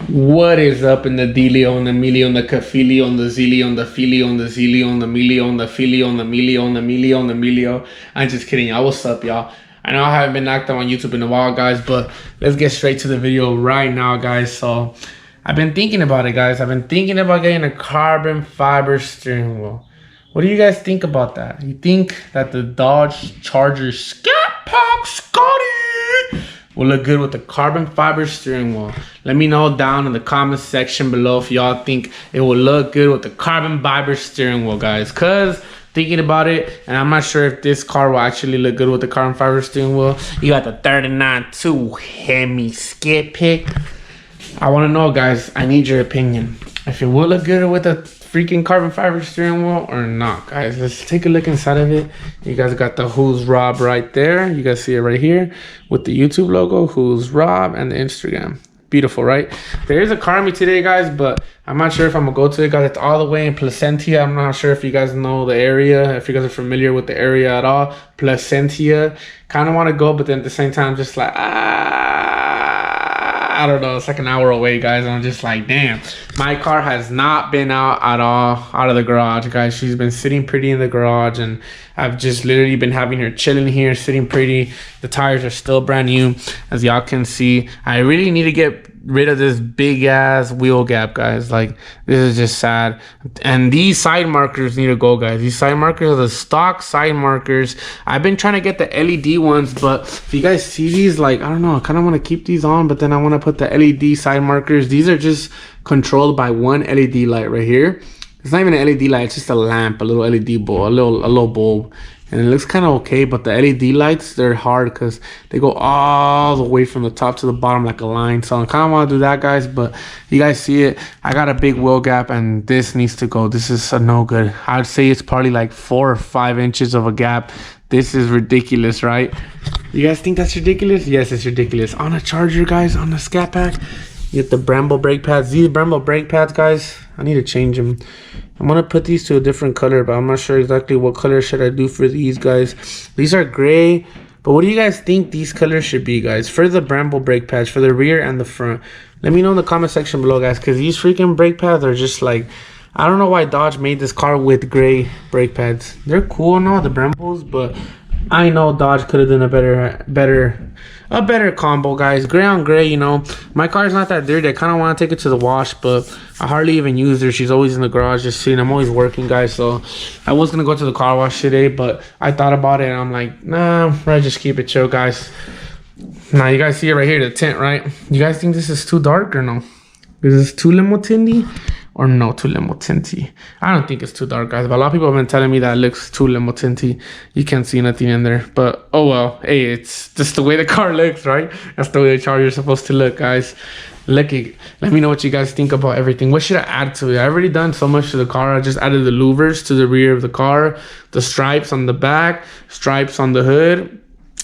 What is up in the dealio, on the mealy, on the kafili, on the zilly, on the fili, on the zilly, on the mealy, on the fili, on the mealy, on the mealy, on the mealio? I'm just kidding, y'all. What's up, y'all? I know I haven't been active on YouTube in a while, guys, but let's get straight to the video right now, guys. So I've been thinking about it, guys. I've been thinking about getting a carbon fiber steering wheel. What do you guys think about that? You think that the Dodge Charger SCATPACK Scotty will look good with the carbon fiber steering wheel? Let me know down in the comment section below if y'all think it will look good with the carbon fiber steering wheel, guys. Cause thinking about it, and I'm not sure if this car will actually look good with the carbon fiber steering wheel. You got the 39.2 Hemi SCATPACK. I want to know, guys. I need your opinion. If it will look good with a freaking carbon fiber steering wheel or not, guys. Let's take a look inside of it. You guys got the Who's Rob right there. You guys see it right here with the YouTube logo, Who's Rob, and the Instagram. Beautiful, right? There is a car meet today, guys, but I'm not sure if I'm gonna go to it, guys. It's all the way in Placentia. I'm not sure if you guys know the area, if you guys are familiar with the area at all. Placentia. Kind of want to go, but then at the same time, just like, I don't know, it's like an hour away, guys. I'm just like, damn. My car has not been out at all, out of the garage, guys. She's been sitting pretty in the garage, and I've just literally been having her chilling here, sitting pretty. The tires are still brand new, as y'all can see. I really need to get rid of this big ass wheel gap, guys. Like, this is just sad. And these side markers need to go, guys. These side markers are the stock side markers. I've been trying to get the LED ones, but if you guys see these, like, I don't know, I kind of want to keep these on, but then I want to put the LED side markers. These are just controlled by one LED light right here. It's not even an LED light, it's just a lamp, a little LED bulb, a little bulb. And it looks kind of okay, but the LED lights, they're hard because they go all the way from the top to the bottom like a line. So I kind of want to do that, guys, but you guys see it. I got a big wheel gap, and this needs to go. This is no good. I'd say it's probably like 4 or 5 inches of a gap. This is ridiculous, right? You guys think that's ridiculous? Yes, it's ridiculous. On a Charger, guys, on the SCATPACK, you get the Brembo brake pads. These Brembo brake pads, guys, I need to change them. I'm gonna put these to a different color, but I'm not sure exactly what color should I do for these, guys. These are gray, but what do you guys think these colors should be, guys, for the Brembo brake pads, for the rear and the front? Let me know in the comment section below, guys, because these freaking brake pads are just like, I don't know why Dodge made this car with gray brake pads. They're cool and all, the Brembos, but I know Dodge could have done a better combo, guys. Gray on gray, you know. My car's not that dirty. I kind of want to take it to the wash, but I hardly even use her. She's always in the garage just sitting. I'm always working, guys, so I was going to go to the car wash today, but I thought about it, and I'm like, nah, I'll just keep it chill, guys. Now, you guys see it right here, the tint, right? You guys think this is too dark or no? Is this too limo tinty? Or no, too limo tinty? I don't think it's too dark, guys, but a lot of people have been telling me that it looks too limo tinty. You can't see nothing in there, but oh well. Hey, it's just the way the car looks, right? That's the way the Charger is supposed to look, guys. Let me know what you guys think about everything. What should I add to it? I've already done so much to the car. I just added the louvers to the rear of the car, the stripes on the back, stripes on the hood,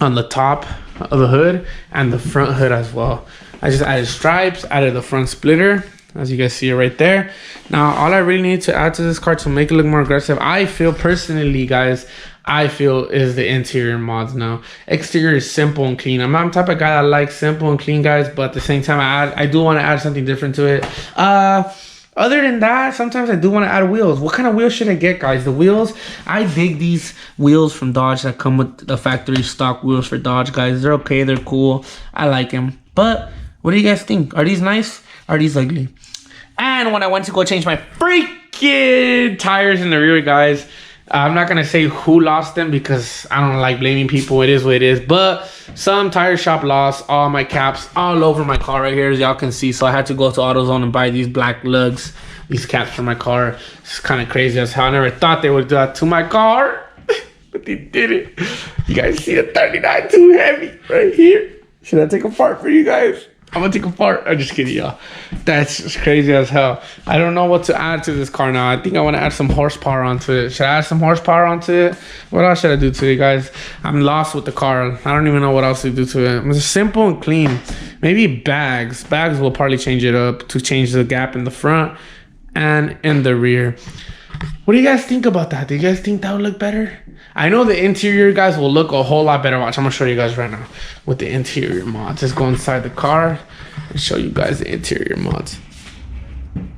on the top of the hood, and the front hood as well. I just added stripes, added the front splitter, as you guys see it right there. Now, all I really need to add to this car to make it look more aggressive, I feel personally, guys, I feel is the interior mods now. Exterior is simple and clean. I'm the type of guy that likes simple and clean, guys, but at the same time, I do want to add something different to it. Other than that, sometimes I do want to add wheels. What kind of wheels should I get, guys? The wheels, I dig these wheels from Dodge that come with the factory stock wheels for Dodge, guys. They're okay, they're cool. I like them. But what do you guys think? Are these nice? Are these ugly? And when I went to go change my freaking tires in the rear, guys, I'm not going to say who lost them because I don't like blaming people. It is what it is. But some tire shop lost all my caps all over my car right here, as y'all can see. So I had to go to AutoZone and buy these black lugs, these caps for my car. It's kind of crazy as hell. I never thought they would do that to my car, but they did it. You guys see the 39.2 Heavy right here? Should I take a part for you guys? I'm gonna take a part. I'm just kidding, y'all. That's just crazy as hell. I don't know what to add to this car now. I think I want to add some horsepower onto it. Should I add some horsepower onto it? What else should I do to it, guys? I'm lost with the car. I don't even know what else to do to it. It's simple and clean. Maybe bags. Bags will probably change it up to change the gap in the front and in the rear. What do you guys think about that? Do you guys think that would look better? I know the interior, guys, will look a whole lot better. Watch, I'm gonna show you guys right now with the interior mods. Just go inside the car. and show you guys the interior mods.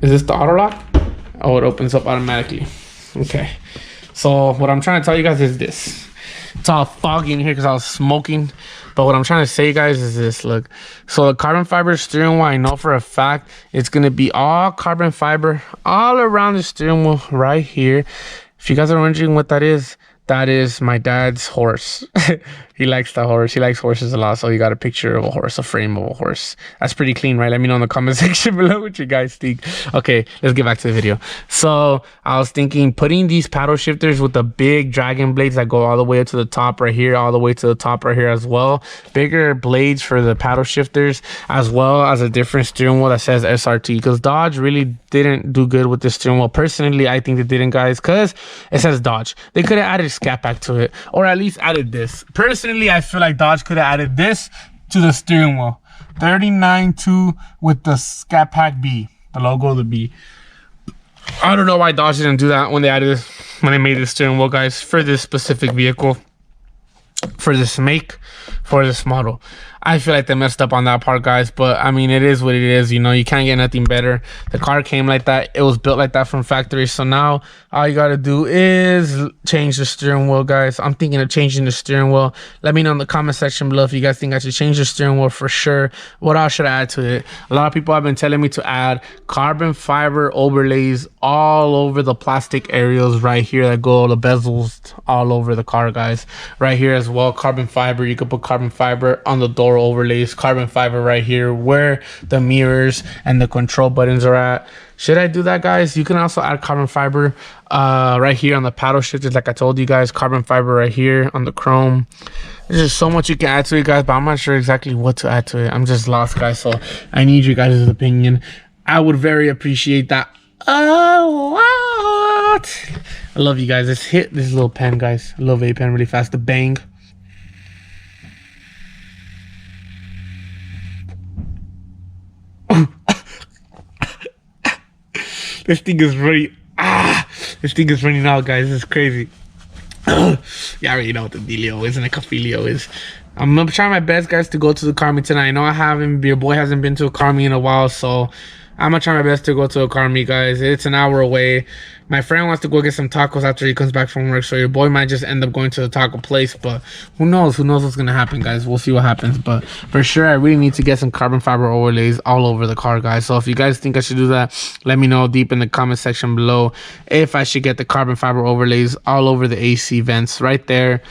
Is this the auto lock? Oh, it opens up automatically. Okay, so what I'm trying to tell you guys is this. It's all foggy in here because I was smoking, but what I'm trying to say, guys, is this. Look, so the carbon fiber steering wheel, I know for a fact it's gonna be all carbon fiber all around the steering wheel right here. If you guys are wondering what that is my dad's horse. He likes the horse. He likes horses a lot, so he got a picture of a horse, a frame of a horse. That's pretty clean, right? Let me know in the comment section below what you guys think. Okay, let's get back to the video. So I was thinking putting these paddle shifters with the big dragon blades that go all the way up to the top right here, all the way to the top right here as well. Bigger blades for the paddle shifters, as well as a different steering wheel that says SRT, because Dodge really didn't do good with the steering wheel. Personally, I think they didn't, guys, because it says Dodge. They could have added SCATPACK to it, or at least added this. Personally, I feel like Dodge could have added this to the steering wheel. 39.2 with the SCATPACK B, the logo of the B. I don't know why Dodge didn't do that when they added this, when they made the steering wheel, guys, for this specific vehicle, for this make, for this model. I feel like they messed up on that part, guys, but I mean, it is what it is. You know, you can't get nothing better. The car came like that. It was built like that from factory. So now all you got to do is change the steering wheel, guys. I'm thinking of changing the steering wheel. Let me know in the comment section below if you guys think I should change the steering wheel for sure. What else should I add to it? A lot of people have been telling me to add carbon fiber overlays all over the plastic areas right here that go the bezels all over the car, guys. Right here as well, carbon fiber. You could put carbon fiber on the door overlays, carbon fiber right here where the mirrors and the control buttons are at. Should I do that, guys? You can also add carbon fiber right here on the paddle shifters, like I told you guys. Carbon fiber right here on the chrome. There's just so much you can add to it, guys, but I'm not sure exactly what to add to it. I'm just lost, guys, so I need you guys' opinion. I would very appreciate that a lot. I love you guys. Let's hit this little pen, guys. A little vape pen really fast. The bang. This thing is running. This thing is running out, guys. This is crazy. Yeah, I already know what the dealio is and the cafilio is. I'm gonna try my best, guys, to go to the car meet tonight. I know I haven't. Your boy hasn't been to a car meet in a while, so I'm gonna try my best to go to a car meet, guys. It's an hour away. My friend wants to go get some tacos after he comes back from work, so your boy might just end up going to the taco place, but who knows? Who knows what's gonna happen, guys? We'll see what happens, but for sure, I really need to get some carbon fiber overlays all over the car, guys. So if you guys think I should do that, let me know deep in the comment section below if I should get the carbon fiber overlays all over the AC vents right there,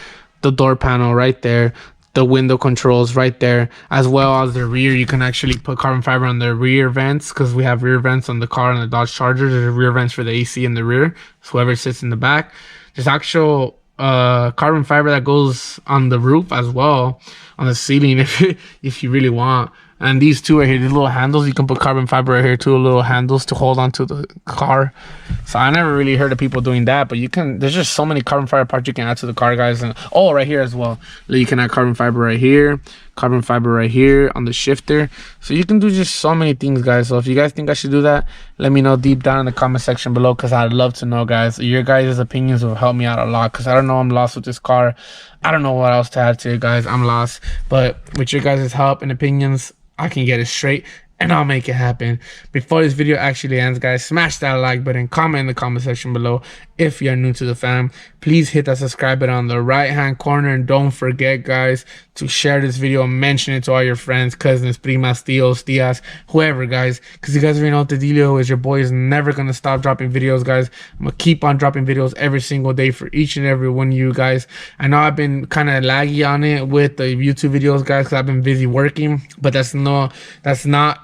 the door panel right there, the window controls right there, as well as the rear. You can actually put carbon fiber on the rear vents, because we have rear vents on the car and the Dodge Charger. There's rear vents for the AC in the rear, so whoever sits in the back. There's actual carbon fiber that goes on the roof as well, on the ceiling, if you really want. And these two right here, these little handles, you can put carbon fiber right here too, little handles to hold onto the car. So I never really heard of people doing that, but you can. There's just so many carbon fiber parts you can add to the car, guys. And oh, right here as well, you can add carbon fiber right here, carbon fiber right here on the shifter. So you can do just so many things, guys. So if you guys think I should do that, let me know deep down in the comment section below, because I'd love to know, guys. Your guys' opinions will help me out a lot, because I don't know, I'm lost with this car. I don't know what else to add to it, guys. I'm lost, but with your guys' help and opinions, I can get it straight and I'll make it happen. Before this video actually ends, guys, smash that like button, comment in the comment section below if you're new to the fam. Please hit that subscribe button on the right hand corner, and don't forget, guys, to share this video and mention it to all your friends, cousins, primas, tios, tias, whoever, guys, because you guys already know what the dealio is. Your boy is never gonna stop dropping videos, guys. I'm gonna keep on dropping videos every single day for each and every one of you guys. I know I've been kind of laggy on it with the YouTube videos, guys, because I've been busy working, but that's not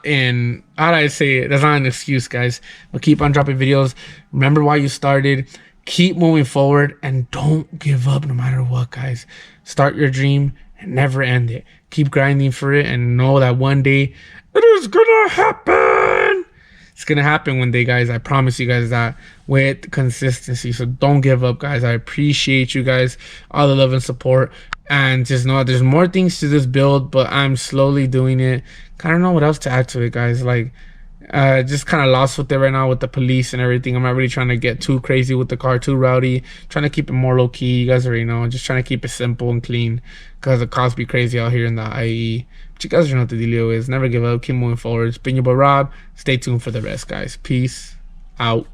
in, how do I say it? That's not an excuse, guys. We'll keep on dropping videos. Remember why you started. Keep moving forward and don't give up no matter what, guys. Start your dream and never end it. Keep grinding for it and know that one day it is gonna happen. It's gonna happen one day, guys. I promise you guys that, with consistency. So don't give up, guys. I appreciate you guys, all the love and support. And just know there's more things to this build, but I'm slowly doing it. I don't know what else to add to it, guys. Like, Just kind of lost with it right now with the police and everything. I'm not really trying to get too crazy with the car, too rowdy. Trying to keep it more low key. You guys already know. Just trying to keep it simple and clean because the cops be crazy out here in the IE. But you guys know what the dealio is. Never give up. Keep moving forward. It's been your boy Rob. Stay tuned for the rest, guys. Peace out.